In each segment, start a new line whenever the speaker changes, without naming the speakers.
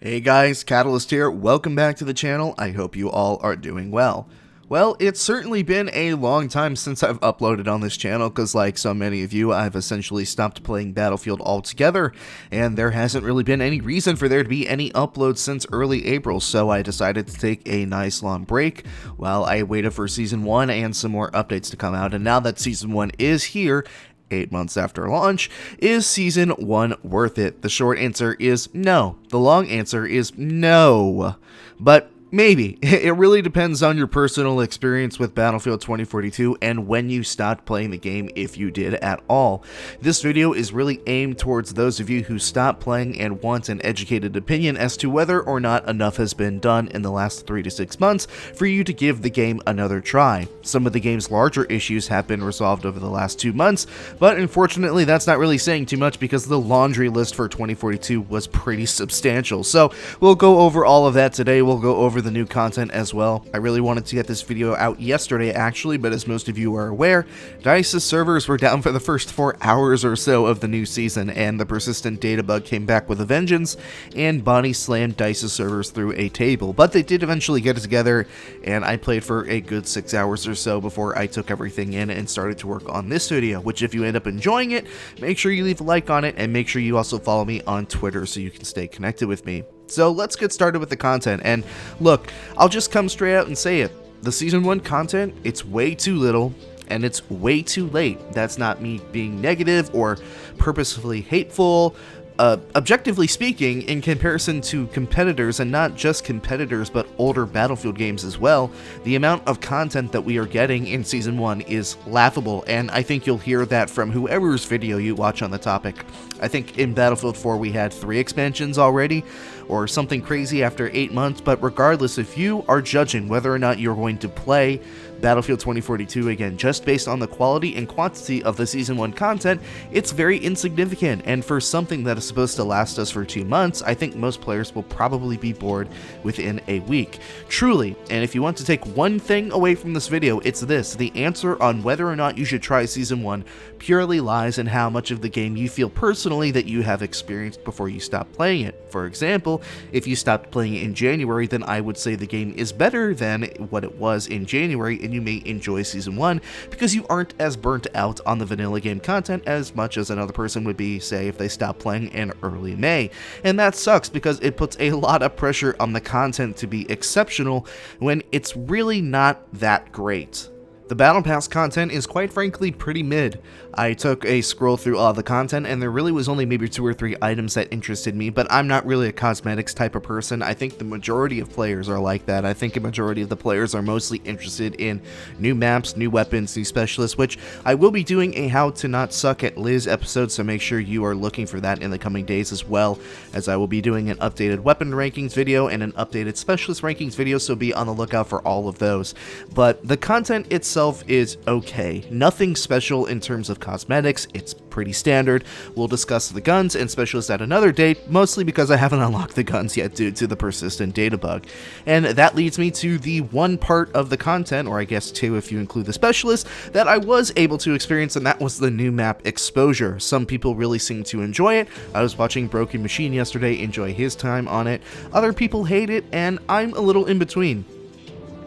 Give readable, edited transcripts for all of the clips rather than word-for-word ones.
Hey guys, Catalyst here, welcome back to the channel. I hope you all are doing well. Well, it's certainly been a long time since I've uploaded on this channel, because like so many of you, I've essentially stopped playing Battlefield altogether, and there hasn't really been any reason for there to be any uploads since early April, so I decided to take a nice long break while I waited for Season 1 and some more updates to come out, and now that Season 1 is here, 8 months after launch, is Season 1 worth it? The short answer is no. The long answer is no. But maybe. It really depends on your personal experience with Battlefield 2042 and when you stopped playing the game, if you did at all. This video is really aimed towards those of you who stopped playing and want an educated opinion as to whether or not enough has been done in the last 3 to 6 months for you to give the game another try. Some of the game's larger issues have been resolved over the last 2 months, but unfortunately that's not really saying too much because the laundry list for 2042 was pretty substantial. So we'll go over all of that today. We'll go over the new content as well. I really wanted to get this video out yesterday actually, but as most of you are aware, DICE's servers were down for the first 4 hours or so of the new season, and the persistent data bug came back with a vengeance and body slammed DICE's servers through a table. But they did eventually get it together, and I played for a good 6 hours or so before I took everything in and started to work on this video, which if you end up enjoying it, make sure you leave a like on it, and make sure you also follow me on Twitter so you can stay connected with me. So let's get started with the content, and look, I'll just come straight out and say it. The Season 1 content, it's way too little, and it's way too late. That's not me being negative or purposefully hateful. Objectively speaking, in comparison to competitors, and not just competitors but older Battlefield games as well, the amount of content that we are getting in Season 1 is laughable, and I think you'll hear that from whoever's video you watch on the topic. I think in Battlefield 4 we had 3 expansions already, or something crazy after 8 months, but regardless, if you are judging whether or not you're going to play Battlefield 2042 again just based on the quality and quantity of the Season 1 content, it's very insignificant, and for something that is supposed to last us for 2 months, I think most players will probably be bored within a week. Truly, and if you want to take one thing away from this video, it's this: the answer on whether or not you should try Season 1 purely lies in how much of the game you feel personally that you have experienced before you stop playing it. For example, if you stopped playing it in January, then I would say the game is better than what it was in January, and you may enjoy Season 1 because you aren't as burnt out on the vanilla game content as much as another person would be, say, if they stopped playing in early May. And that sucks because it puts a lot of pressure on the content to be exceptional when it's really not that great. The Battle Pass content is quite frankly pretty mid. I took a scroll through all the content and there really was only maybe 2 or 3 items that interested me, but I'm not really a cosmetics type of person. I think the majority of players are like that. I think a majority of the players are mostly interested in new maps, new weapons, new specialists, which I will be doing a How to Not Suck at Liz episode, so make sure you are looking for that in the coming days, as well as I will be doing an updated weapon rankings video and an updated specialist rankings video, so be on the lookout for all of those. But the content itself is okay. Nothing special in terms of cosmetics, it's pretty standard. We'll discuss the guns and specialists at another date, mostly because I haven't unlocked the guns yet due to the persistent data bug. And that leads me to the one part of the content, or I guess 2 if you include the specialists, that I was able to experience, and that was the new map Exposure. Some people really seem to enjoy it. I was watching Broken Machine yesterday enjoy his time on it. Other people hate it, and I'm a little in between.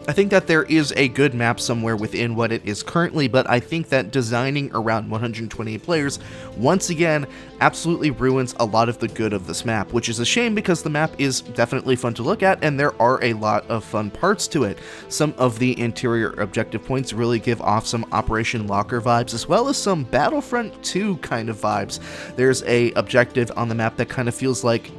I think that there is a good map somewhere within what it is currently, but I think that designing around 128 players, once again, absolutely ruins a lot of the good of this map, which is a shame because the map is definitely fun to look at and there are a lot of fun parts to it. Some of the interior objective points really give off some Operation Locker vibes, as well as some Battlefront 2 kind of vibes. There's a objective on the map that kind of feels like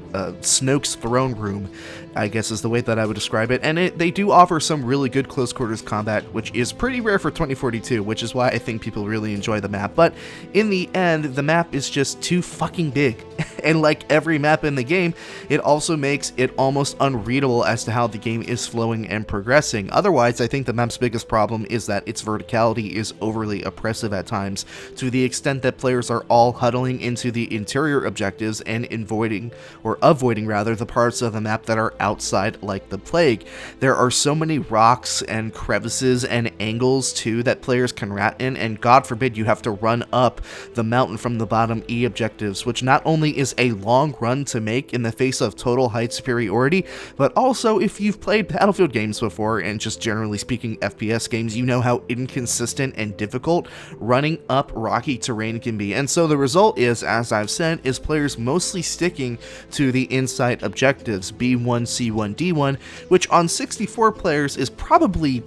Snoke's throne room, I guess is the way that I would describe it, and they do offer some really good close quarters combat, which is pretty rare for 2042, which is why I think people really enjoy the map. But in the end, the map is just too fucking big, and like every map in the game, it also makes it almost unreadable as to how the game is flowing and progressing. Otherwise, I think the map's biggest problem is that its verticality is overly oppressive at times, to the extent that players are all huddling into the interior objectives and avoiding the parts of the map that are outside like the plague. There are so many rocks and crevices and angles too that players can rat in, and God forbid you have to run up the mountain from the bottom E objectives, which not only is a long run to make in the face of total height superiority, but also if you've played Battlefield games before, and just generally speaking FPS games, you know how inconsistent and difficult running up rocky terrain can be. And so the result is, as I've said, is players mostly sticking to the inside objectives, B1, C1, D1, which on 64 players is probably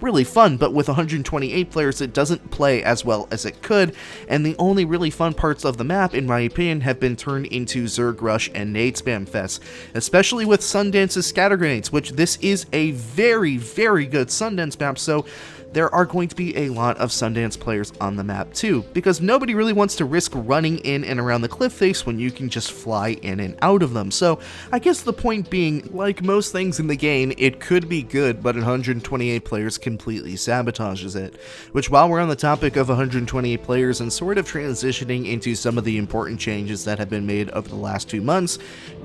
really fun, but with 128 players it doesn't play as well as it could, and the only really fun parts of the map, in my opinion, have been turned into Zerg Rush and Nade Spam Fest, especially with Sundance's scatter grenades, which this is a very, very good Sundance map, so there are going to be a lot of Sundance players on the map too, because nobody really wants to risk running in and around the cliff face when you can just fly in and out of them. So I guess the point being, like most things in the game, it could be good, but 128 players completely sabotages it. Which, while we're on the topic of 128 players and sort of transitioning into some of the important changes that have been made over the last 2 months,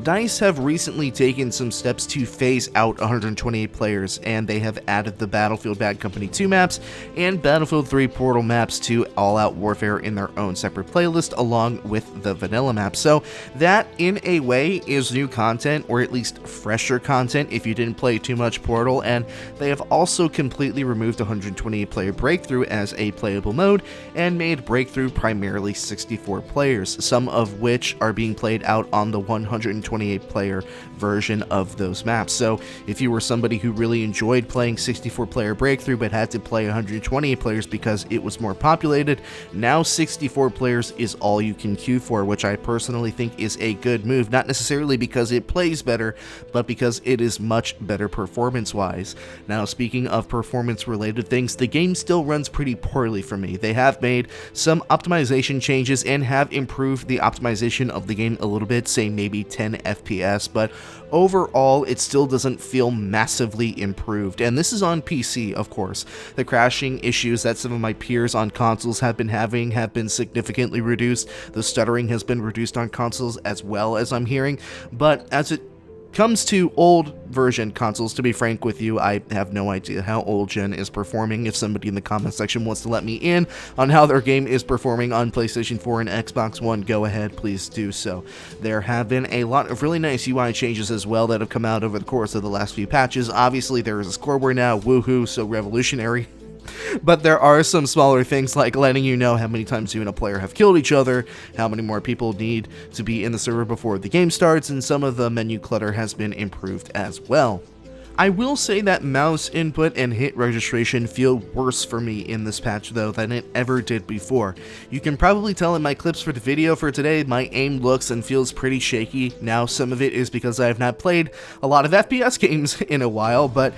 DICE have recently taken some steps to phase out 128 players, and they have added the Battlefield Bad Company 2 maps and Battlefield 3 Portal maps to All Out Warfare in their own separate playlist, along with the vanilla map. So that, in a way, is new content, or at least fresher content if you didn't play too much Portal, and they have also completely removed 128 player Breakthrough as a playable mode and made Breakthrough primarily 64 players, some of which are being played out on the 128 player version of those maps. So if you were somebody who really enjoyed playing 64 player Breakthrough but had to play 128 players because it was more populated, now 64 players is all you can queue for, which I personally think is a good move, not necessarily because it plays better, but because it is much better performance-wise. Now, speaking of performance-related things, the game still runs pretty poorly for me. They have made some optimization changes and have improved the optimization of the game a little bit, say maybe 10 FPS, but overall it still doesn't feel massively improved, and this is on PC, of course. The crashing issues that some of my peers on consoles have been having have been significantly reduced. The stuttering has been reduced on consoles as well, as I'm hearing, but as it comes to old version consoles, to be frank with you, I have no idea how old gen is performing. If somebody in the comment section wants to let me in on how their game is performing on PlayStation 4 and Xbox One, go ahead, please do so. There have been a lot of really nice UI changes as well that have come out over the course of the last few patches. Obviously, there is a scoreboard now, woohoo, so revolutionary. But there are some smaller things, like letting you know how many times you and a player have killed each other, how many more people need to be in the server before the game starts, and some of the menu clutter has been improved as well. I will say that mouse input and hit registration feel worse for me in this patch though than it ever did before. You can probably tell in my clips for the video for today, my aim looks and feels pretty shaky. Now, some of it is because I have not played a lot of FPS games in a while, but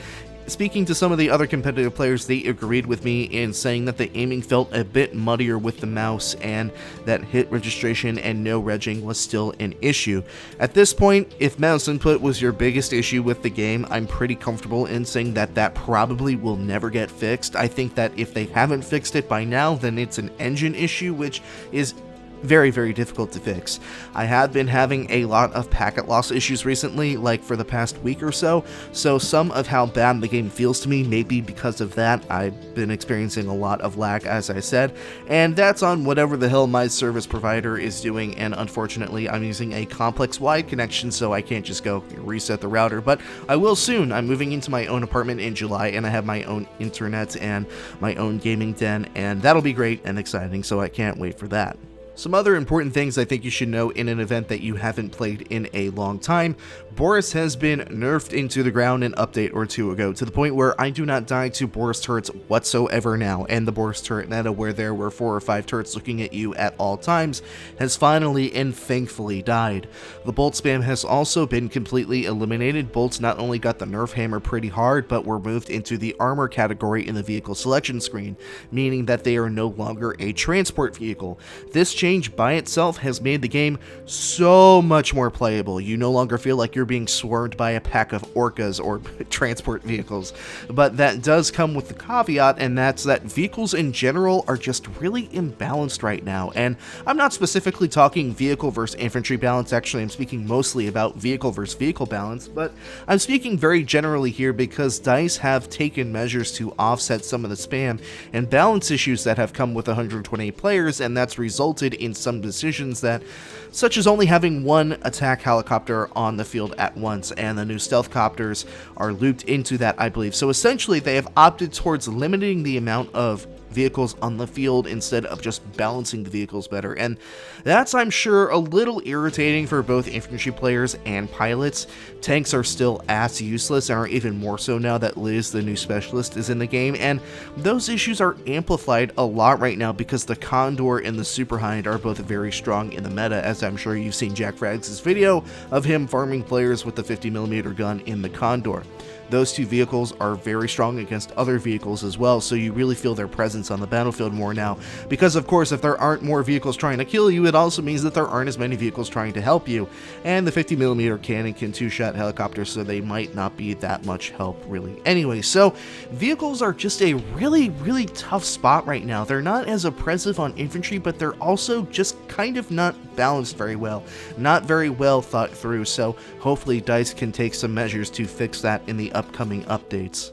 speaking to some of the other competitive players, they agreed with me in saying that the aiming felt a bit muddier with the mouse and that hit registration and no regging was still an issue. At this point, if mouse input was your biggest issue with the game, I'm pretty comfortable in saying that that probably will never get fixed. I think that if they haven't fixed it by now, then it's an engine issue, which is very, very difficult to fix. I have been having a lot of packet loss issues recently, like for the past week or so some of how bad the game feels to me may be because of that. I've been experiencing a lot of lag, as I said, and that's on whatever the hell my service provider is doing, and unfortunately I'm using a complex wide connection, so I can't just go reset the router, but I will soon. I'm moving into my own apartment in July, and I have my own internet and my own gaming den, and that'll be great and exciting, so I can't wait for that. Some other important things I think you should know in an event that you haven't played in a long time. Boris has been nerfed into the ground an update or two ago, to the point where I do not die to Boris turrets whatsoever now, and the Boris turret meta, where there were 4 or 5 turrets looking at you at all times, has finally and thankfully died. The bolt spam has also been completely eliminated. Bolts not only got the nerf hammer pretty hard, but were moved into the armor category in the vehicle selection screen, meaning that they are no longer a transport vehicle. This change by itself has made the game so much more playable. You no longer feel like you're being swarmed by a pack of orcas or transport vehicles, but that does come with the caveat, and that's that vehicles in general are just really imbalanced right now. And I'm not specifically talking vehicle versus infantry balance, actually I'm speaking mostly about vehicle versus vehicle balance, but I'm speaking very generally here because DICE have taken measures to offset some of the spam and balance issues that have come with 128 players, and that's resulted in some decisions that, such as only having one attack helicopter on the field at once, and the new stealth copters are looped into that, I believe. So essentially they have opted towards limiting the amount of vehicles on the field instead of just balancing the vehicles better, and that's, I'm sure, a little irritating for both infantry players and pilots. Tanks are still ass useless and are even more so now that Liz, the new specialist, is in the game, and those issues are amplified a lot right now because the Condor and the Super Hind are both very strong in the meta, as I'm sure you've seen Jack Frags' video of him farming players with the 50mm gun in the Condor. Those two vehicles are very strong against other vehicles as well, so you really feel their presence on the battlefield more now, because of course if there aren't more vehicles trying to kill you, it also means that there aren't as many vehicles trying to help you, and the 50mm cannon can two-shot helicopters, so they might not be that much help really anyway. So vehicles are just a really tough spot right now. They're not as oppressive on infantry, but they're also just kind of not balanced very well, not very well thought through, so hopefully DICE can take some measures to fix that in the upcoming updates.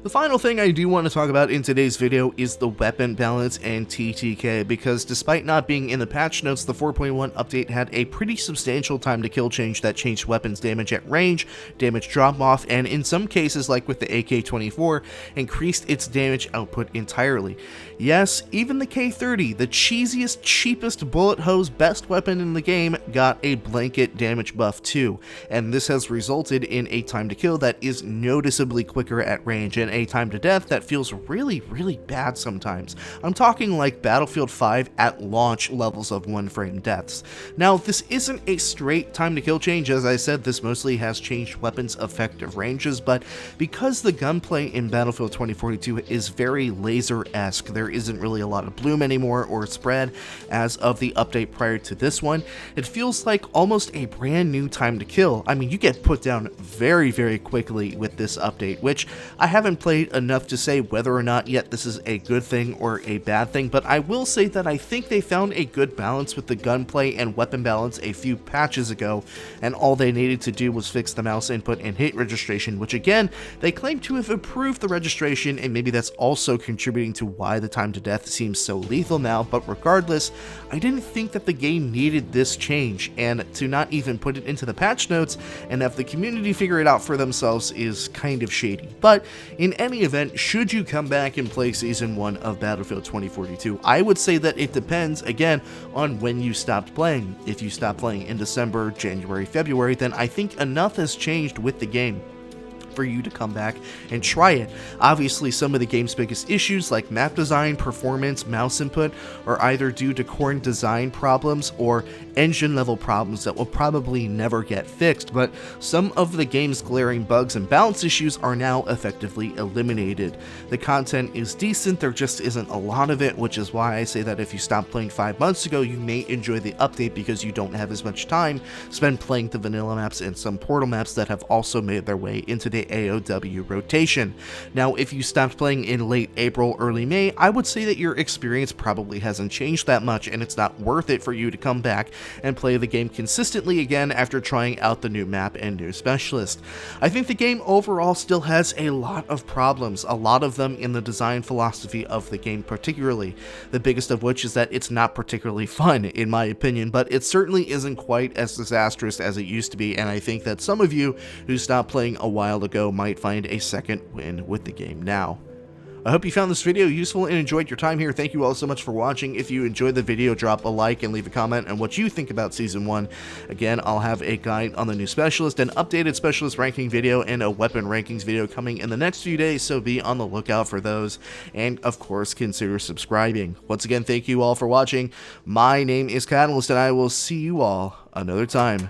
The final thing I do want to talk about in today's video is the weapon balance and TTK, because despite not being in the patch notes, the 4.1 update had a pretty substantial time to kill change that changed weapons damage at range, damage drop off, and in some cases, like with the AK-24, increased its damage output entirely. Yes, even the K-30, the cheesiest, cheapest bullet hose best weapon in the game, got a blanket damage buff too, and this has resulted in a time to kill that is noticeably quicker at range, and a time to death that feels really bad sometimes. I'm talking like Battlefield 5 at launch levels of 1-frame deaths. Now, this isn't a straight time to kill change. As I said, this mostly has changed weapons' effective ranges, but because the gunplay in Battlefield 2042 is very laser-esque, there isn't really a lot of bloom anymore or spread as of the update prior to this one. It feels like almost a brand new time to kill. I mean, you get put down very quickly with this update, which I haven't played enough to say whether or not yet this is a good thing or a bad thing, but I will say that I think they found a good balance with the gunplay and weapon balance a few patches ago, and all they needed to do was fix the mouse input and hit registration, which again, they claim to have improved the registration, and maybe that's also contributing to why the time to death seems so lethal now. But regardless, I didn't think that the game needed this change, and to not even put it into the patch notes and have the community figure it out for themselves is kind of shady. But in any event, should you come back and play Season 1 of Battlefield 2042, I would say that it depends, again, on when you stopped playing. If you stopped playing in December, January, February, then I think enough has changed with the game for you to come back and try it. Obviously, some of the game's biggest issues like map design, performance, mouse input are either due to core design problems or engine level problems that will probably never get fixed, but some of the game's glaring bugs and balance issues are now effectively eliminated. The content is decent, there just isn't a lot of it, which is why I say that if you stopped playing 5 months ago, you may enjoy the update because you don't have as much time spent playing the vanilla maps and some portal maps that have also made their way into the AOW rotation. Now, if you stopped playing in late April, early May, I would say that your experience probably hasn't changed that much, and it's not worth it for you to come back and play the game consistently again after trying out the new map and new specialist. I think the game overall still has a lot of problems, a lot of them in the design philosophy of the game particularly, the biggest of which is that it's not particularly fun, in my opinion, but it certainly isn't quite as disastrous as it used to be, and I think that some of you who stopped playing a while ago might find a second win with the game now. I hope you found this video useful and enjoyed your time here. Thank you all so much for watching. If you enjoyed the video, drop a like and leave a comment on what you think about Season 1. Again, I'll have a guide on the new specialist, an updated specialist ranking video, and a weapon rankings video coming in the next few days, so be on the lookout for those. And of course, consider subscribing. Once again, thank you all for watching. My name is Catalyst, and I will see you all another time.